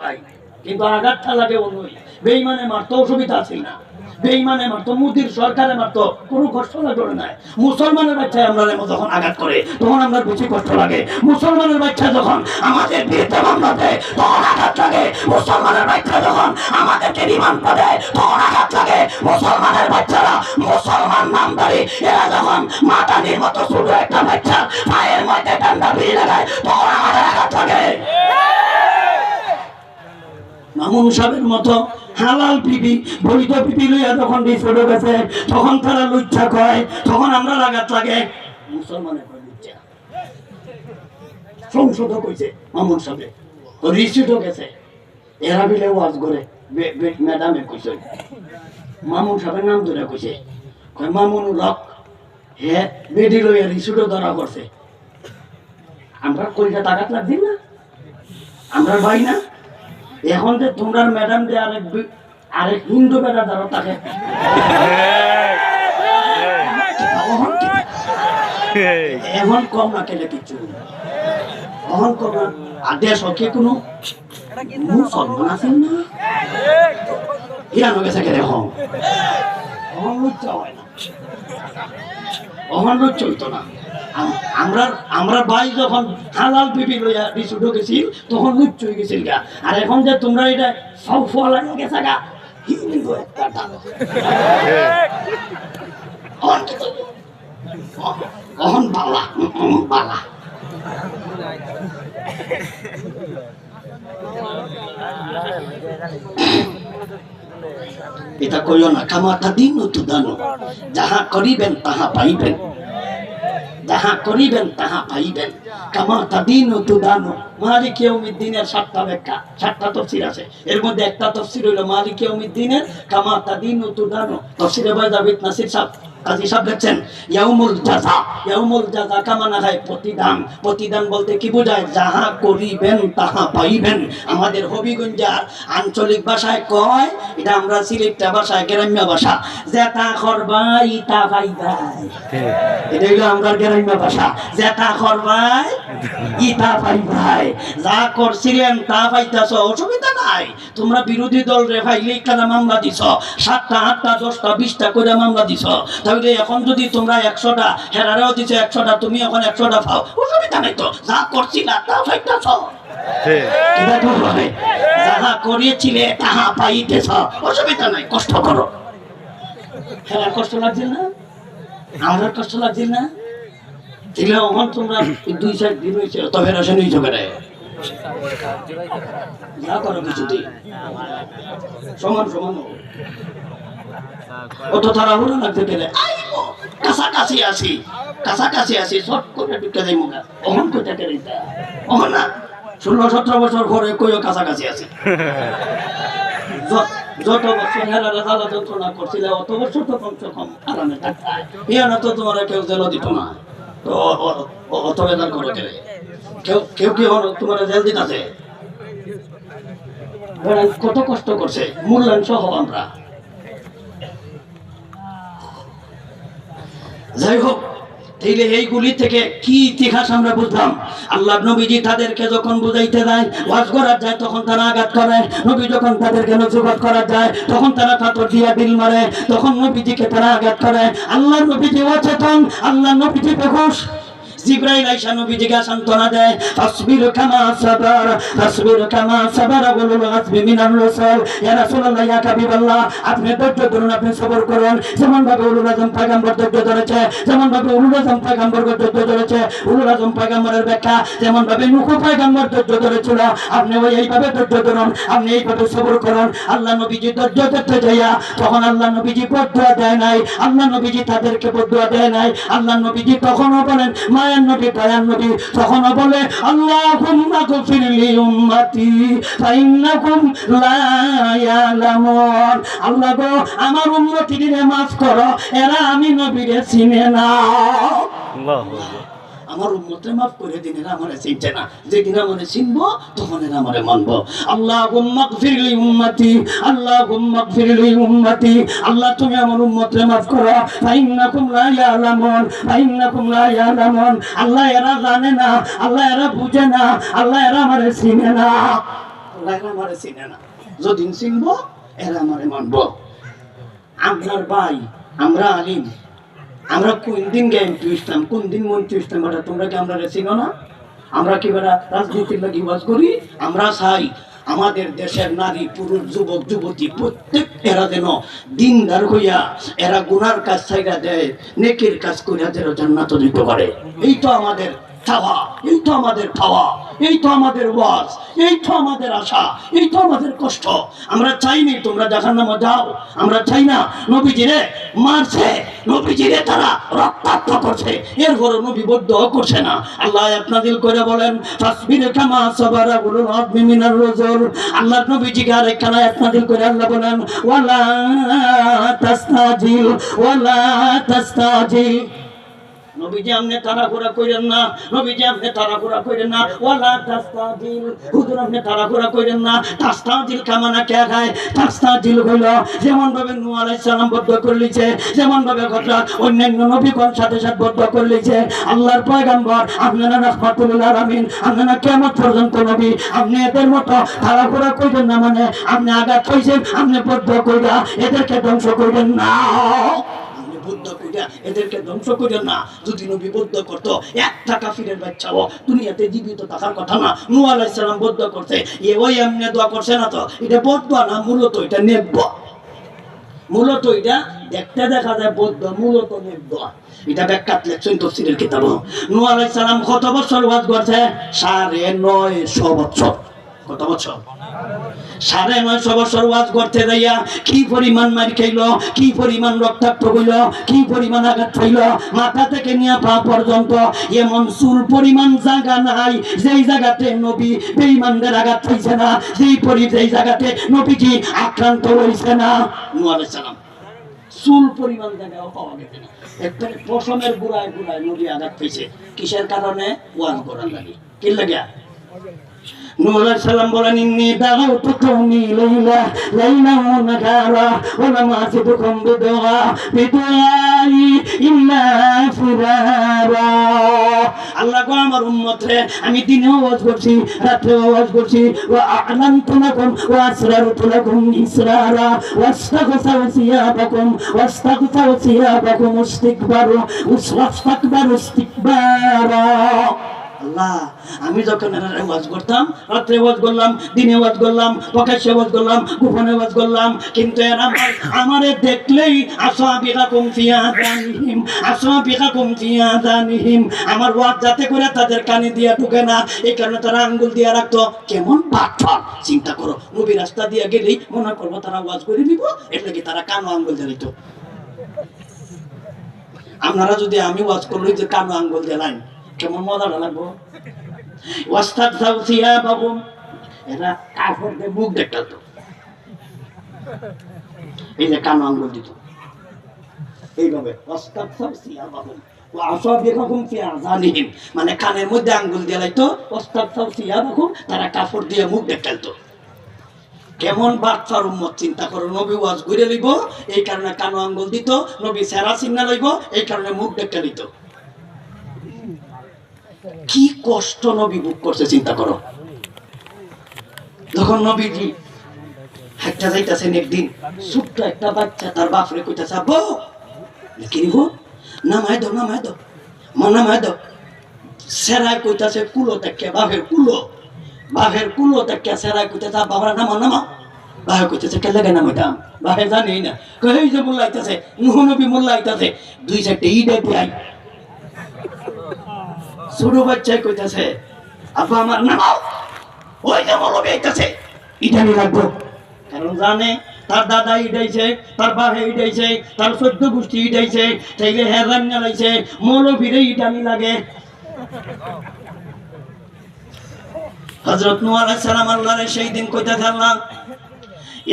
খাই, কিন্তু আঘাতটা লাগে অন্যই। বেঈমানে মারতো অসুবিধা আছে না, বেঈমানে মারতো, মুদির সরকারে মারতো, কোনো কষ্ট লাগলো না। মুসলমানের বাচ্চা আমরা যখন আঘাত করে তখন আমরা বেশি কষ্ট লাগে। মুসলমানের বাচ্চা যখন আমাদের বিরুদ্ধে মামলা দেয় তখন আঘাত লাগে। মুসলমানের বাচ্চা যখন আমাদেরকে রিমান্ড দেয় তখন আঘাত লাগে। মুসলমানের বাচ্চারা, মুসলমান নামধারী, এরা যখন মাতানির মতো ছোট একটা বাচ্চা পায়ের মধ্যে ডান্ডা ভিড়ে লাগায় তখন আমাদের আঘাত লাগে। মামুন সাহেবের মতো হালাল বিবি, বৈধ বিবি লইয়া যখন রিসোর্টে গেছে তখন তারা লুচ্ছা কয়, তখন আমরা লাগাত লাগে। মুসলমানের লুচ্ছা সংসদ কইছে মামুন সাহেব রিসোর্টে গেছে, এরা বিলে ওয়াজ করে ম্যাডামে কইছে, মামুন সাহেবের নাম ধরে কইছে, মামুন লক হে বেডি লইয়া রিসোর্টে ধরা করছে। আমরা কলকাতা আঘাত লাগছি না, আমরা ভাই না। এখন যে তোমরা ম্যাডাম যে আরেক হিন্দু বেটা ধরো তাকে এখন কম না কেলে কিছু, এখন কম না। দেশ হকে কোনো মুসলমান আছেন না, হিরানো গেছে কেন এখন লুচ্চা হয় না, অহন চলতো না। আমরা ভাই যখন হালাল বিবি লইয়া রিসোর্টে গেছি তখন লুচ্চ হয়ে গেছিল গা। আর এখন যে তোমরা এটা সব ফল লাগে গেছে গা, হিন্দু একটা ডালো অহন বালা বালা। এটা কইও না, কামাতা দিন তো দানো, যাহা করিবেন তাহা পাইবেন, যাহা করিবেন তাহা পাইবেন, কামাতা দিন তো দানো। মালিক ইয়াউমিদ্দিনের 7টা ব্যাখ্যা, 7টা তাফসীর আছে, এর মধ্যে একটা তাফসীর হলো মালিক ইয়াউমিদ্দিনের কামাতা দিন তো দানো। তাফসীরে ভাই জাবিদ নাসির সাহেব কাজী সাহেব লিখছেন ইয়াউমুল জাযা, ইয়াউমুল জাযা কামানা হয় প্রতিদান। প্রতিদান বলতে কি বোঝায়? যাহা করিবেন তাহা পাইবেন। আমাদের হবিগঞ্জের আঞ্চলিক ভাষায় কয়, এটা আমরা সিলেক্টা ভাষায় গ্রাম্য ভাষা, যেটা করবাই তা পাইবাই। এটা হলো আমরা গ্রাম্য ভাষা, যেটা করবাই ইতা পাইবাই। যা করছিলেন তা পাইতাছ, অসুবিধা নাই। তোমরা বিরোধী দল রে ফাইলে কেন মামলা দিছ, 7টা 8টা 10টা 20টা করে মামলা দিছ, তাহলে এখন যদি তোমরা 100টা হেরারেও দিছো 100টা, তুমি এখন 100টা পাও, অসুবিধা নাই তো। যা করছিলা তা পাইতাছ, যাহা করিয়েছিলে তাহা পাইতেছ, অসুবিধা নাই, কষ্ট করো। হেরার কষ্ট লাগছে না, আমার কষ্ট লাগছে না, তাহলে এখন তোমরা 2-4 দিন হয়েছে তবে রসে নিয়েছো কেন? যা করো কিছুতেই সমান সমান অত তাড়াহুড়ো লাগতে গেলে কাছাকাছি আসি, কাছাকাছি আসি, শর্ট করে ঢুকে যাই মুখা। অহন কইটা কেন অহন না, 16-17 বছর পরে কইও কাছাকাছি আসি। যত বছর হেরারে জ্বালা যন্ত্রণা করছিল অত বছর তো কমসে কম আরামে থাকতে, ইয়ানা তো তোমার কেউ জেল দিত না, তো অত বেদার করে গেলে কেউ কি তোমার জেল দিন আছে? কত কষ্ট করছে, মূল্যায়ন সহ আমরা। যাই হোক, তাইলে এইগুলি থেকে কি ইতিহাস আমরা বুঝলাম? আল্লাহ নবীজি তাদেরকে যখন বুঝাইতে যায়, ওয়াজ করা যায়, তখন তারা আঘাত করে। নবী যখন তাদেরকে নসিহত করা যায় তখন তারা পাথর দিয়া বিল মারে, তখন নবীজিকে তারা আঘাত করে। আল্লাহ নবীজি অচেতন, আল্লাহ নবীজি বেহুশ। জিবরাইল আইসা নবীজিকে সান্ত্বনা দেয়, তাসবির কামা সাবার, তাসবির কামা সাবার উলুল আজমি মিনার রাসূল। ইয়া রাসূলুল্লাহ, ইয়া হাবিবাল্লাহ, আপনি ধৈর্য ধরুন, আপনি সবর করুন। যেমন ভাবে উলুল আজম পয়গম্বর ধৈর্য ধরেছে, যেমন ভাবে উলুল আজম পয়গম্বর ধৈর্য ধরেছে, উলুল আজম পয়গম্বরের ব্যাখ্যা যেমন ভাবে নূহ পয়গম্বর ধৈর্য ধরেছিল, আপনি এইভাবে ধৈর্য ধরুন, আপনি এইভাবে সবর করুন। আল্লাহ নবীজি ধৈর্য ধরতে যাইয়া তখন আল্লাহ নবীজি বদদুয়া দেয় নাই, আল্লাহ নবীজি তাদেরকে বদদুয়া দেয় নাই। আল্লাহ নবীজি তখনও বলেন, মায়ার নবী দয়ার নবী তখনও বলে, আল্লাহুম্মা গফিরলি উম্মতি ফাইন্নাকুম লা ইয়ালামুন। আল্লাহ গো, আমার উম্মতিকে মাফ করো, এরা আমি নবীরে চিনে না। আমার উম্মতরে মাফ করে দিন, এরা আমারে চিনছে না। যেদিন আমারে চিনবো তখন এরা আমারে মানবো। আল্লাহুম্মা গফিরলি উম্মতি, আল্লাহুম্মা গফিরলি উম্মতি। আল্লাহ তুমি আমার উম্মতরে মাফ করো, ফাইন্নাকুম লা ইয়ালামুন, ফাইন্নাকুম লা ইয়ালামুন। আল্লাহ এরা জানে না, আল্লাহ এরা বুঝে না, আল্লাহ এরা আমারে চিনে না। আল্লাহ আমারে চিনে না, যদিন চিনবো এরা আমারে মানবো। আপনার ভাই আমরা আলিম, আমরা কোন দিন এমপি ইসলাম, কোন দিন মন্ত্রী ইসলাম, এটা তোমরা কি আমরা চিনো না? আমরা কি বেড়া রাজনীতির লাগি ওয়াজ করি? আমরা চাই আমাদের দেশের নারী পুরুষ যুবক যুবতী প্রত্যেক এরা যেন দিনদার হইয়া এরা গুনার কাজ ছাইরা দেয়, নেকির কাজ কইরা যেন জান্নাত দিতে পারে। এই তো আমাদের চাওয়া, এই তো আমাদের খাওয়া, এই তো আমাদের ওয়াজ, এই তো আমাদের আশা, এই তো আমাদের কষ্ট। আমরা চাইনি তোমরা জাহান্নামে যাও, আমরা চাই না। নবীজিরে মারছে, নবীজিরে তারা রক্তাক্ত করছে, এরপরও নবী বদ্ধ করছে না। আল্লাহ আপনাদিল করে বলেন ফাসবির কামা সাবারা উলুল আযমি মিনার রাসূল। আল্লাহ নবীজিকে আরেকখানা আপনাদিল করে আল্লাহ বলেন ওয়ালা তাস্তাজিল, ওয়ালা তাস্তাজিল। নবীজি আপনি তাড়াহুড়া করেন না, নবীজি আপনি তাড়াহুড়া করেন না। ওয়ালা তাস্তাজিল, হুজুর আপনি তাড়াহুড়া করেন না। তাস্তাজিল কামানা কে খায়? তাস্তাজিল হইল যেমন ভাবে নূহ আলাইহিস সালাম বদ্ধ করলিছে, যেমন ভাবে হযরত অন্যান্য নবীগণ সাথে সাথে বদ্ধ করলিছে। আল্লাহর পয়গম্বর আপনারা রাহমাতুল আলামিন, আপনারা কিয়ামত পর্যন্ত নবী, আপনি এদের মতো তাড়াহুড়া করেন না, মানে আপনি আঘাত কইছেন, আপনি বদ্ধ কইরা এদেরকে ধ্বংস করেন না, বদ্ধ কইরা এদেরকে ধ্বংস করেন না। যদি নবী বদ্ধ করতো একটা কাফিরের বাচ্চাও দুনিয়াতে জীবিত থাকার কথা না। নূহ আলাইহিস সালাম বদ্ধ করছে, এ ওই এমনি দোয়া করছে না তো, এটা বদ্ধ না, মূলত এটা নেব, মূলত এটা দেখতে দেখা যায় বদ্ধ, মূলত নেব। এটা ব্যাখ্যাত লেখছেন তাফসীরের কিতাব। নূহ আলাইহিস সালাম কত বছর ওয়াজ করছে? 950 বছর। কত বছর? 950 বছর ওয়াজ করতে যাইয়া কি পরিমাণ মার খাইল, কি পরিমাণ রক্তাক্ত হইল, কি পরিমাণ আঘাত খাইল, মাথা থেকে নিয়ে পা পর্যন্ত এমন চুল পরিমাণ জায়গা নাই যেই জায়গাতে নবী বেঈমানদের আঘাত খাইছে না, যেই জায়গাতে নবীজি আক্রান্ত হইছে না। নূহ আলাইহিস সালাম চুল পরিমাণ জায়গাও পাওয়া গেছে না। একবারে পশমের গুড়ায় গুড়ায় নবী আঘাত খাইছে। কিসের কারণে? ওয়াজ করার লাগি। কি লাগে? নূহ আলাইহিস সালাম বলেন ইন্নী দাউতু কওমি লাইলা লাইলা ওয়া নাহারা ওয়া লাম আসিদুকুম বিদুআই ইল্লা ফিরারা। আল্লাহ গো আমার উম্মত রে আমি দিনেও ওয়াজ করছি, রাতেও ওয়াজ করছি। ওয়া আ'লানতু লাকুম ওয়া আসরারতু লাকুম ইসরারা ওয়াস্তাগফারু সিয়াবাকুম ইস্তিকবারু ইস্তিকবারা। আল্লাহ আমি যখন ওয়াজ করতাম, রাত্রে ওয়াজ করলাম, দিনে ওয়াজ করলাম, প্রকাশ্যে ওয়াজ করলাম, গোপনে ওয়াজ করলাম, কিন্তু এরা আমারে দেখলেই আসাবিকাকুম ফি আযানিহিম, আসাবিকাকুম ফি আযানিহিম, আমার ওয়াজ যাতে করে তাদের কানে দিয়া ঢুকে না, এই কারণে তারা আঙ্গুল দিয়া রাখতো। কেমন পাঠক চিন্তা করো, নবী রাস্তা দিয়া গেলেই মনে করবো তারা ওয়াজ করে দিব, এটা কি তারা কানো আঙ্গুল দিয়ে দিত। আপনারা যদি আমি ওয়াজ করলে যে কানো আঙ্গুল দিলাম কেমন মজাটা লাগবো। এরা কাপড় দিয়ে মুখ দেখাতো, এই যে কানো আঙ্গুল দিত এইভাবে, মানে কানের মধ্যে আঙ্গুল দিয়ে লাইতো। তারা কাপড় দিয়ে মুখ দেখাতো। কেমন বাচ্চার উম্মত চিন্তা করো। নবী ওয়াজ ঘুরে লইব, এই কারণে কানো আঙ্গুল দিত। নবী সেরা চিন্না লইব, এই কারণে মুখ দেখা দিত। কি কষ্ট নবী বুক করছে চিন্তা করো। যখন নবীজি হাঁটতে যাইতেছেন, একদিন ছোট্ট একটা বাচ্চা তার বাপরে কইতাছে আব্বু কি নিব, নামায় দাও নামায় দাও মা নামায় দাও। সেরাই কইতাছে কুলো দেখে, বাপের কুলো দেখে সেরাই কইতাছে বাবা নামা নামা। বাহে কইতেছে কে লাগে নামাইতাম, বাহে জানি না। কই যে মোল্লা আইতাছে, নূহ নবী মোল্লা আইতাছে, 2-4টা ইট আই। ছোট বাচ্চাই কইতাছে আব্বা আমার নামাও, ওই যে মৌলবী আইতাছে ইটানি লাগবো। কারণ জানে তার দাদা ইটাইছে, তার বাহে ইটাইছে, তার 14 গোষ্ঠী ইটাইছে, তাইলে হেরান নালাইছে, মৌলবীরে ইটানি লাগে। হযরত নূহ আলাইহিস সালাম আল্লাহরে সেই দিন কইতাছে আল্লাহ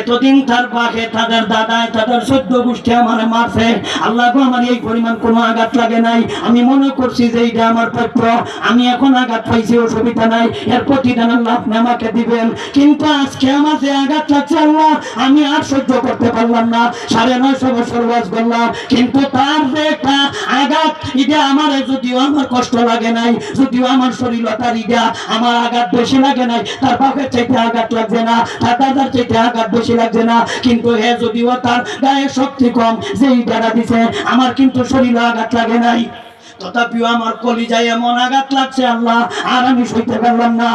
এতদিন তার বাঘে তাদের দাদায় তাদের 14 গোষ্ঠী আমার মারছে, আল্লাহ গো আমার এই পরিমাণ কোনো আঘাত লাগে নাই। আমি মনে করছি যে এইটা আমার প্রাপ্য, আমি এখন আঘাত পাইছি, অসুবিধা নাই, এর প্রতিদান আল্লাহ আপনি আমাকে দিবেন। কিন্তু আজকে আমার যে আঘাত লাগছে আল্লাহ আমি আর সহ্য করতে পারলাম না। 950 বছর ওয়াজ করলাম, কিন্তু তার যে একটা আঘাত, এটা আমার যদিও আমার কষ্ট লাগে নাই, যদিও আমার শরীর তার ইটা আমার আঘাত বেশি লাগে নাই, তার বাপের চাইতে আঘাত লাগছে না, তার দাদার চাইতে আঘাত বেশি লাগছে না, কিন্তু হে যদিও তার গায়ে শক্তি কম, যেই বেড়া দিছে আমার কিন্তু শরীরে আঘাত লাগে নাই, তথাপিও আমার কলিজায় এমন আঘাত লাগছে আল্লাহ আর আমি সইতে পারলাম না,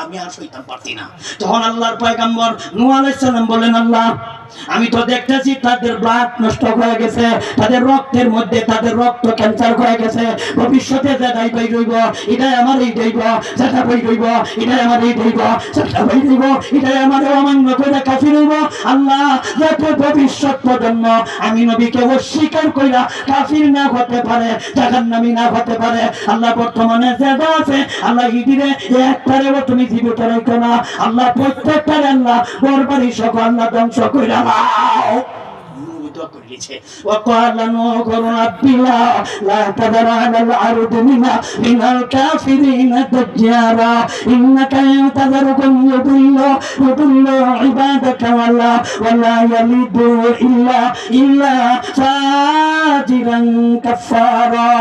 আমি আর সইতে পারছি না। তখন আল্লাহর পয়গম্বর নূহ আলাইহিস সালাম বলেন, আল্লাহ আমি তো দেখতেছি তাদের ব্লাড নষ্ট হয়ে গেছে, তাদের রক্তের মধ্যে তাদের রক্ত ক্যান্সার হয়ে গেছে, ভবিষ্যতে যেটাই বই রইব এটাই আমার এই দইব, যেটা বই রইব এটাই আমার এই দইব, যেটা বই রইব এটাই আমার অমান্য করে কাফির হইব। আল্লাহ যাতে ভবিষ্যৎ প্রজন্ম আমি নবীকে অস্বীকার কইরা কাফির না হতে পারে, জাহান্নামী না হতে পারে, আল্লাহ বর্তমানে যেটা আছে আল্লাহ ইদিরে একটারেও তুমি জীবিত রাখো না, আল্লাহ প্রত্যেকটারে আল্লাহ বরবারি সহ আল্লাহ ধ্বংস কইরা وقال نوح رب لا تذر على الأرض من الكافرين ديارا إنك إن تذرهم يضلوا عبادك ولا يلدوا إلا فاجرا كفارا।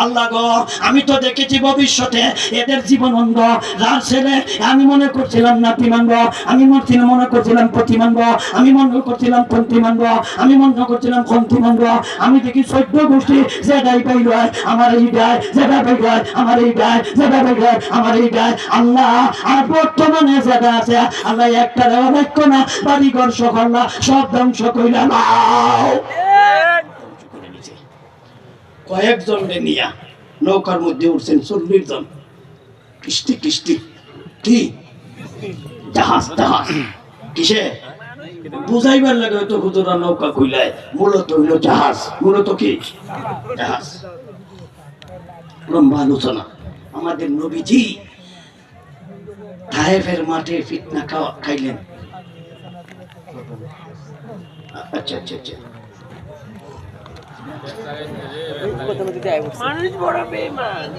আল্লাহ গো আমি তো দেখেছি ভবিষ্যতে এদের জীবন অন্ধ, যার ছেলে আমি মনে করছিলাম নাতি মানব, আমি মনে করছিলাম প্রতি মানব, আমি মনে করছিলাম পন্থী মানব, আমি মনে করছিলাম খন্তি মানব, আমি দেখি 14 গোষ্ঠী যেটাই পাইল আমার এই গায়, যেটা পাইল আমার এই গায়, যেটা পাইল আমার এই গায়। আল্লাহ আর বর্তমানে যেটা আছে আল্লাহ একটা রাখো না, বাড়িঘর সহ আল্লাহ সব ধ্বংস কইরা নাও। কয়েকজন নিয়া নৌকার মধ্যে উঠছেন 40 জন, কিস্তি কিস্তি কি জাহাজ জাহাজ কিসে বুঝাইবার লাগে, হয়তো হুজুরা নৌকা কইলায় মূলত হইল জাহাজ, মূলত কি জাহাজ। লম্বা আলোচনা। আমাদের নবীজি তায়েফের মাঠে ফিতনা খাইলেন। আচ্ছা আচ্ছা আচ্ছা মানুষ বড় বেঈমান।